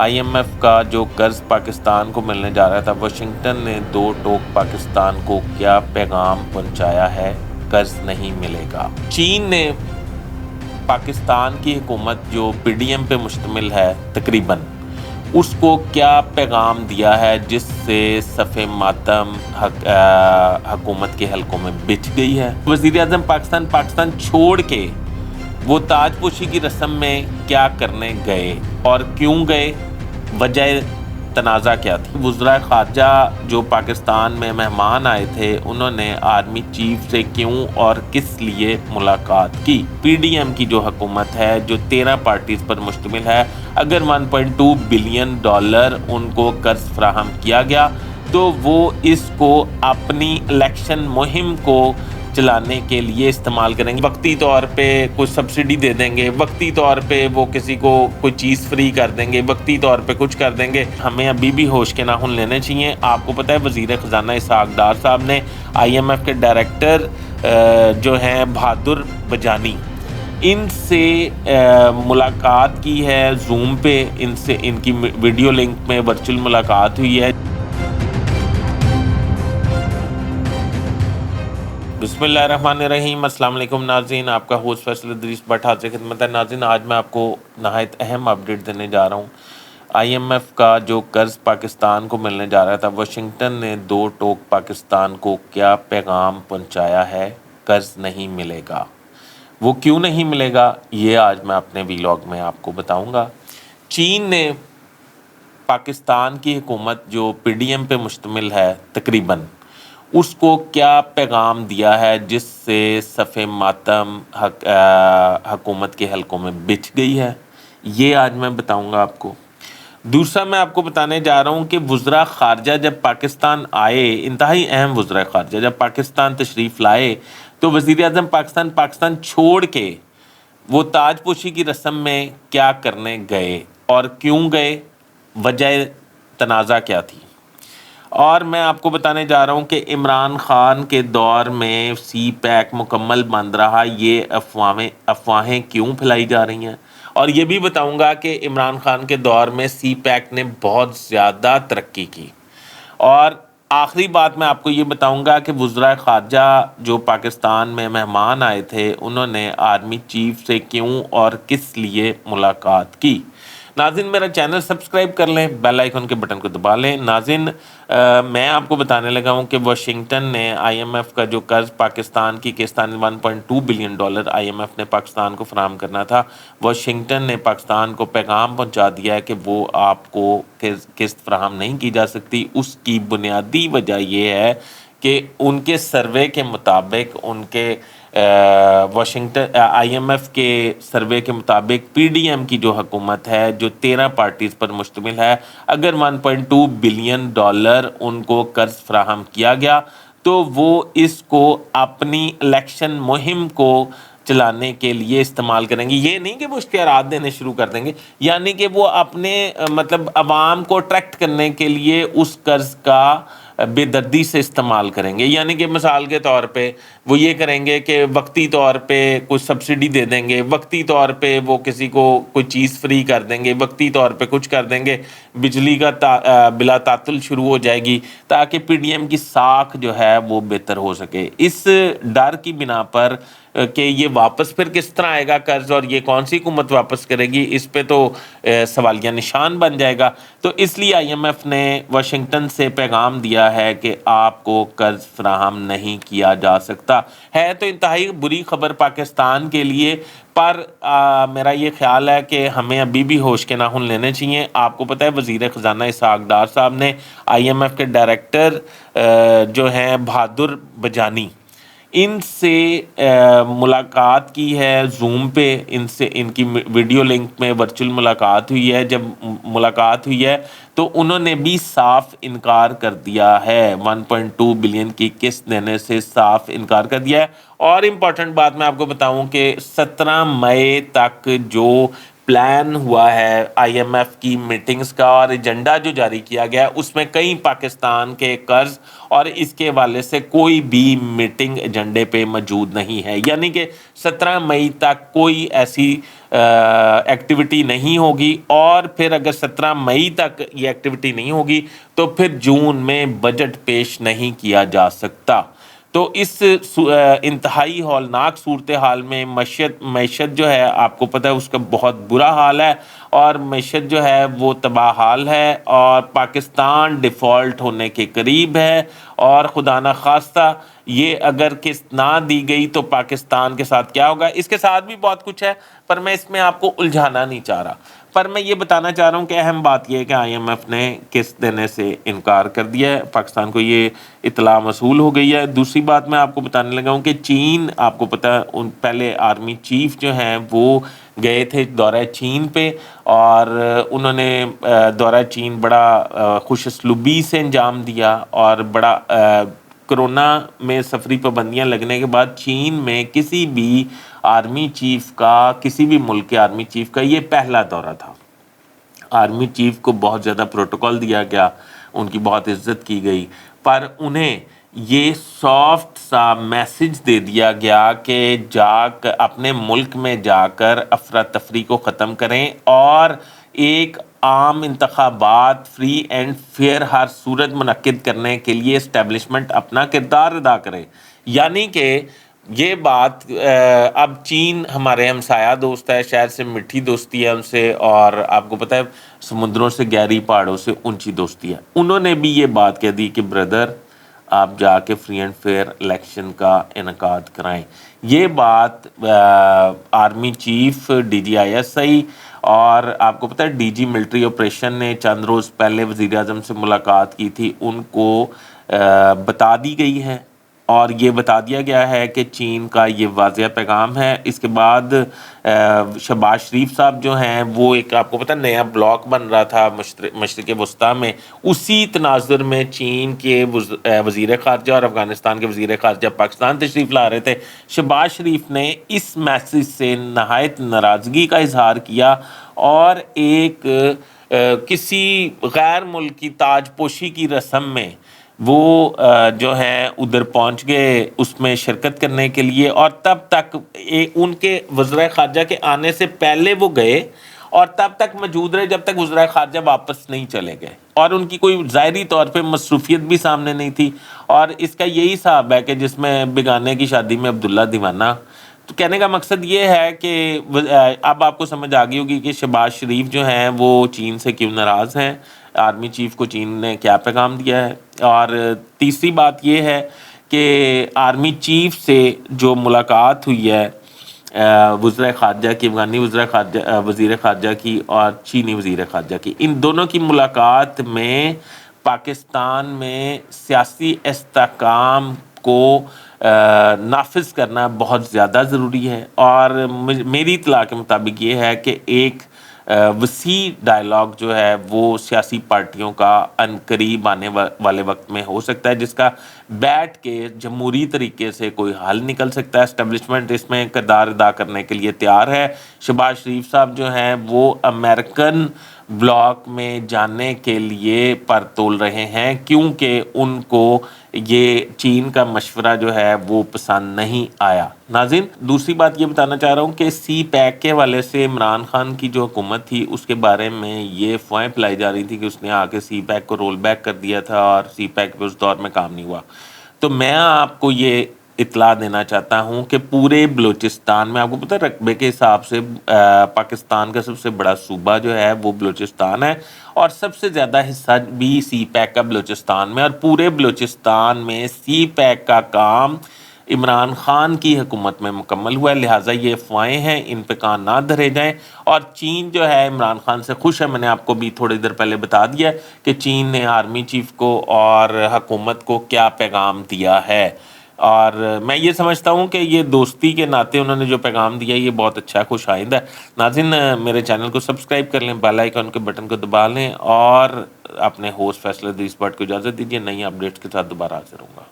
آئی M F کا جو قرض پاکستان کو ملنے جا رہا تھا، واشنگٹن نے دو ٹوک پاکستان کو کیا پیغام پہنچایا ہے؟ قرض نہیں ملے گا۔ چین نے پاکستان کی حکومت جو پی ڈی ایم پہ مشتمل ہے تقریباً، اس کو کیا پیغام دیا ہے جس سے صف ماتم حکومت کے حلقوں میں بچھ گئی ہے؟ وزیر اعظم پاکستان چھوڑ کے وہ تاج پوشی کی رسم میں کیا کرنے گئے اور کیوں گئے؟ وجہ تنازع کیا تھی؟ وزراء خارجہ جو پاکستان میں مہمان آئے تھے، انہوں نے آرمی چیف سے کیوں اور کس لیے ملاقات کی؟ پی ڈی ایم کی جو حکومت ہے جو 13 پارٹیز پر مشتمل ہے، اگر 1.2 بلین ڈالر ان کو قرض فراہم کیا گیا تو وہ اس کو اپنی الیکشن مہم کو چلانے کے لیے استعمال کریں گے۔ وقتی طور پہ کچھ سبسڈی دے دیں گے، وقتی طور پہ وہ کسی کو کوئی چیز فری کر دیں گے، وقتی طور پہ کچھ کر دیں گے۔ ہمیں ابھی بھی ہوش کے ناخن لینے چاہیے۔ آپ کو پتہ ہے وزیر خزانہ اسحاق ڈار صاحب نے آئی ایم ایف کے ڈائریکٹر جو ہیں بہادر بجانی، ان سے ملاقات کی ہے زوم پہ، ان کی ویڈیو لنک میں ورچوئل ملاقات ہوئی ہے۔ بسم اللہ الرحمن الرحیم۔ السلام علیکم ناظرین، آپ کا ہوسٹ فیصل ادریس بٹ حاضر خدمت ہے۔ ناظرین، آج میں آپ کو نہایت اہم اپڈیٹ دینے جا رہا ہوں۔ آئی ایم ایف کا جو قرض پاکستان کو ملنے جا رہا تھا، واشنگٹن نے دو ٹوک پاکستان کو کیا پیغام پہنچایا ہے؟ قرض نہیں ملے گا۔ وہ کیوں نہیں ملے گا، یہ آج میں اپنے ویلاگ میں آپ کو بتاؤں گا۔ چین نے پاکستان کی حکومت جو پی ڈی ایم پہ مشتمل ہے تقریباً، اس کو کیا پیغام دیا ہے جس سے صف ماتم حکومت کے حلقوں میں بچھ گئی ہے، یہ آج میں بتاؤں گا آپ کو۔ دوسرا میں آپ کو بتانے جا رہا ہوں کہ وزراء خارجہ جب پاکستان آئے، انتہائی اہم وزراء خارجہ جب پاکستان تشریف لائے تو وزیر اعظم پاکستان چھوڑ کے وہ تاج پوشی کی رسم میں کیا کرنے گئے اور کیوں گئے؟ وجہ تنازع کیا تھی؟ اور میں آپ کو بتانے جا رہا ہوں کہ عمران خان کے دور میں سی پیک مکمل بند رہا، یہ افواہیں کیوں پھیلائی جا رہی ہیں؟ اور یہ بھی بتاؤں گا کہ عمران خان کے دور میں سی پیک نے بہت زیادہ ترقی کی۔ اور آخری بات میں آپ کو یہ بتاؤں گا کہ وزراء خارجہ جو پاکستان میں مہمان آئے تھے، انہوں نے آرمی چیف سے کیوں اور کس لیے ملاقات کی۔ ناظرین، میرا چینل سبسکرائب کر لیں، بیل آئیکن کے بٹن کو دبا لیں۔ ناظرین، میں آپ کو بتانے لگا ہوں کہ واشنگٹن نے آئی ایم ایف کا جو قرض پاکستان کی قسطانی 1.2 billion dollar I M F نے پاکستان کو فراہم کرنا تھا، واشنگٹن نے پاکستان کو پیغام پہنچا دیا ہے کہ وہ آپ کو قسط فراہم نہیں کی جا سکتی۔ اس کی بنیادی وجہ یہ ہے کہ ان کے سروے کے مطابق، ان کے واشنگٹن آئی ایم ایف کے سروے کے مطابق پی ڈی ایم کی جو حکومت ہے جو 13 پارٹیز پر مشتمل ہے، اگر 1.2 بلین ڈالر ان کو قرض فراہم کیا گیا تو وہ اس کو اپنی الیکشن مہم کو چلانے کے لیے استعمال کریں گے۔ یہ نہیں کہ وہ اشتہارات دینے شروع کر دیں گے، یعنی کہ وہ اپنے عوام کو اٹریکٹ کرنے کے لیے اس قرض کا بے دردی سے استعمال کریں گے۔ یعنی کہ مثال کے طور پہ وہ یہ کریں گے کہ وقتی طور پہ کچھ سبسڈی دے دیں گے، وقتی طور پہ وہ کسی کو کوئی چیز فری کر دیں گے، وقتی طور پہ کچھ کر دیں گے، بجلی کا بلا تعطل شروع ہو جائے گی تاکہ پی ڈی ایم کی ساکھ جو ہے وہ بہتر ہو سکے۔ اس ڈر کی بنا پر کہ یہ واپس پھر کس طرح آئے گا قرض اور یہ کون سی حکومت واپس کرے گی، اس پہ تو سوالیہ نشان بن جائے گا۔ تو اس لیے آئی ایم ایف نے واشنگٹن سے پیغام دیا ہے کہ آپ کو قرض فراہم نہیں کیا جا سکتا۔ ہے تو انتہائی بری خبر پاکستان کے لیے، پر میرا یہ خیال ہے کہ ہمیں ابھی بھی ہوش کے ناخن لینے چاہیے۔ آپ کو پتہ ہے وزیر خزانہ اسحاق ڈار صاحب نے آئی ایم ایف کے ڈائریکٹر جو ہیں بہادر بجانی، ان سے ملاقات کی ہے زوم پہ، ان کی ویڈیو لنک میں ورچوئل ملاقات ہوئی ہے۔ جب ملاقات ہوئی ہے تو انہوں نے بھی صاف انکار کر دیا ہے، 1.2 بلین کی قسط دینے سے صاف انکار کر دیا ہے۔ اور امپورٹنٹ بات میں آپ کو بتاؤں کہ 17 مئی تک جو پلان ہوا ہے آئی ایم ایف کی میٹنگز کا اور ایجنڈا جو جاری کیا گیا ہے، اس میں کئی پاکستان کے قرض اور اس کے حوالے سے کوئی بھی میٹنگ ایجنڈے پہ موجود نہیں ہے۔ یعنی کہ 17 مئی تک کوئی ایسی ایکٹیویٹی نہیں ہوگی، اور پھر اگر 17 مئی تک یہ ایکٹیویٹی نہیں ہوگی تو پھر جون میں بجٹ پیش نہیں کیا جا سکتا۔ تو اس انتہائی ہولناک صورتحال میں معیشت جو ہے آپ کو پتہ ہے اس کا بہت برا حال ہے، اور معیشت جو ہے وہ تباہ حال ہے، اور پاکستان ڈیفالٹ ہونے کے قریب ہے، اور خدا نخواستہ یہ اگر قسط نہ دی گئی تو پاکستان کے ساتھ کیا ہوگا۔ اس کے ساتھ بھی بہت کچھ ہے، پر میں اس میں آپ کو الجھانا نہیں چاہ رہا، پر میں یہ بتانا چاہ رہا ہوں کہ اہم بات یہ ہے کہ آئی ایم ایف نے قسط دینے سے انکار کر دیا ہے، پاکستان کو یہ اطلاع موصول ہو گئی ہے۔ دوسری بات میں آپ کو بتانے لگا ہوں کہ چین، آپ کو پتہ ہے پہلے آرمی چیف جو ہیں وہ گئے تھے دورہ چین پہ، اور انہوں نے دورہ چین بڑا خوش اسلوبی سے انجام دیا، اور بڑا کرونا میں سفری پابندیاں لگنے کے بعد چین میں کسی بھی آرمی چیف کا، کسی بھی ملک کے آرمی چیف کا یہ پہلا دورہ تھا۔ آرمی چیف کو بہت زیادہ پروٹوکول دیا گیا، ان کی بہت عزت کی گئی، پر انہیں یہ سافٹ سا میسج دے دیا گیا کہ اپنے ملک میں جا کر افراتفری کو ختم کریں، اور ایک عام انتخابات فری اینڈ فیئر ہر صورت منعقد کرنے کے لیے اسٹیبلشمنٹ اپنا کردار ادا کرے۔ یعنی کہ یہ بات اب چین ہمارے ہمسایہ دوست ہے، شہر سے میٹھی دوستی ہے ان سے، اور آپ کو پتہ ہے سمندروں سے گہری پہاڑوں سے اونچی دوستی ہے۔ انہوں نے بھی یہ بات کہہ دی کہ بردر آپ جا کے فری اینڈ فیئر الیکشن کا انعقاد کرائیں۔ یہ بات army chief D G I S I اور آپ کو پتہ ہے ڈی جی ملٹری آپریشن نے چند روز پہلے وزیر اعظم سے ملاقات کی تھی، ان کو بتا دی گئی ہے، اور یہ بتا دیا گیا ہے کہ چین کا یہ واضح پیغام ہے۔ اس کے بعد شہباز شریف صاحب جو ہیں وہ ایک آپ کو پتہ نیا بلاک بن رہا تھا مشرق وسطیٰ میں، اسی تناظر میں چین کے وزیر خارجہ اور افغانستان کے وزیر خارجہ پاکستان تشریف لا رہے تھے۔ شہباز شریف نے اس میسج سے نہایت ناراضگی کا اظہار کیا، اور ایک کسی غیر ملکی تاج پوشی کی رسم میں وہ جو ہے ادھر پہنچ گئے اس میں شرکت کرنے کے لیے، اور تب تک ان کے وزرائے خارجہ کے آنے سے پہلے وہ گئے، اور تب تک موجود رہے جب تک وزرائے خارجہ واپس نہیں چلے گئے، اور ان کی کوئی ظاہری طور پہ مصروفیت بھی سامنے نہیں تھی۔ اور اس کا یہی حساب ہے کہ جس میں بیگانے کی شادی میں عبداللہ دیوانہ۔ تو کہنے کا مقصد یہ ہے کہ اب آپ کو سمجھ آ گئی ہوگی کہ شہباز شریف جو ہیں وہ چین سے کیوں ناراض ہیں، آرمی چیف کو چین نے کیا پیغام دیا ہے۔ اور تیسری بات یہ ہے کہ آرمی چیف سے جو ملاقات ہوئی ہے وزرائے خارجہ کی، افغانی وزیر خارجہ کی اور چینی وزیر خارجہ کی، ان دونوں کی ملاقات میں پاکستان میں سیاسی استحکام کو نافذ کرنا بہت زیادہ ضروری ہے، اور میری اطلاع کے مطابق یہ ہے کہ ایک وسیع ڈائلاگ جو ہے وہ سیاسی پارٹیوں کا عنقریب آنے والے وقت میں ہو سکتا ہے، جس کا بیٹھ کے جمہوری طریقے سے کوئی حل نکل سکتا ہے۔ اسٹیبلشمنٹ اس میں کردار ادا کرنے کے لیے تیار ہے۔ شہباز شریف صاحب جو ہیں وہ امریکن بلاک میں جانے کے لیے پر تول رہے ہیں، کیونکہ ان کو یہ چین کا مشورہ جو ہے وہ پسند نہیں آیا۔ ناظرین، دوسری بات یہ بتانا چاہ رہا ہوں کہ سی پیک کے حوالے سے عمران خان کی جو حکومت تھی اس کے بارے میں یہ افواہیں پھیلائی جا رہی تھی کہ اس نے آ کے سی پیک کو رول بیک کر دیا تھا، اور سی پیک پہ اس دور میں کام نہیں ہوا۔ تو میں آپ کو یہ اطلاع دینا چاہتا ہوں کہ پورے بلوچستان میں، آپ کو پتہ ہے رقبے کے حساب سے پاکستان کا سب سے بڑا صوبہ جو ہے وہ بلوچستان ہے، اور سب سے زیادہ حصہ بھی سی پیک کا بلوچستان میں، اور پورے بلوچستان میں سی پیک کا کام عمران خان کی حکومت میں مکمل ہوا ہے۔ لہٰذا یہ افواہیں ہیں، ان پہ کان نہ دھرے جائیں، اور چین جو ہے عمران خان سے خوش ہے۔ میں نے آپ کو بھی تھوڑی دیر پہلے بتا دیا کہ چین نے آرمی چیف کو اور حکومت کو کیا پیغام دیا ہے، اور میں یہ سمجھتا ہوں کہ یہ دوستی کے ناطے انہوں نے جو پیغام دیا ہے یہ بہت اچھا خوش آئند ہے۔ ناظرین، میرے چینل کو سبسکرائب کر لیں، بیل آئیکن کے بٹن کو دبا لیں، اور اپنے ہوسٹ فیصل ادریس بٹ کو اجازت دیجیے، نئی اپڈیٹس کے ساتھ دوبارہ حاضر ہوں گا۔